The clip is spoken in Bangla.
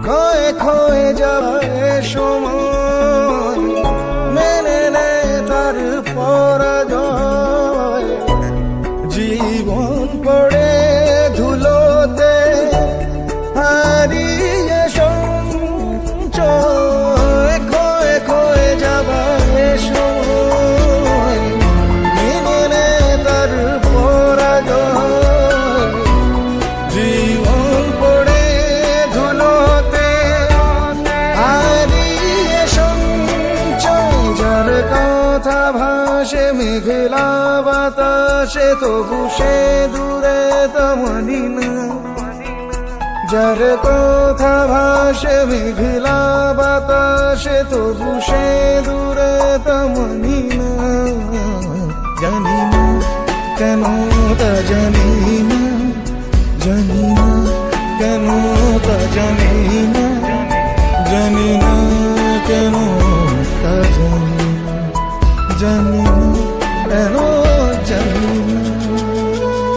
খয়ে খয়ে যায় সময়, মেনে নেয় তার পরাজয়। জীবন পড়ে ধুলোতে হারিয়ে সঞ্চয়, খয়ে খয়ে যাবায় সময়, মেনে নেয় তার পরাজয়। জীবন পড়ে ধুলোতে হারিয়ে সঞ্চয়, যার কথা ভাসে মেঘলা বাতাসে তবু সে দূরে তেমনি না। যার কথা ভাসে মেঘলা বাতাসে তবু সে দূরে তেমনি না। জানি না কেন তা জানি না, জানি না কেন তা জানি না, জানি না কেন তা জানি না, জানি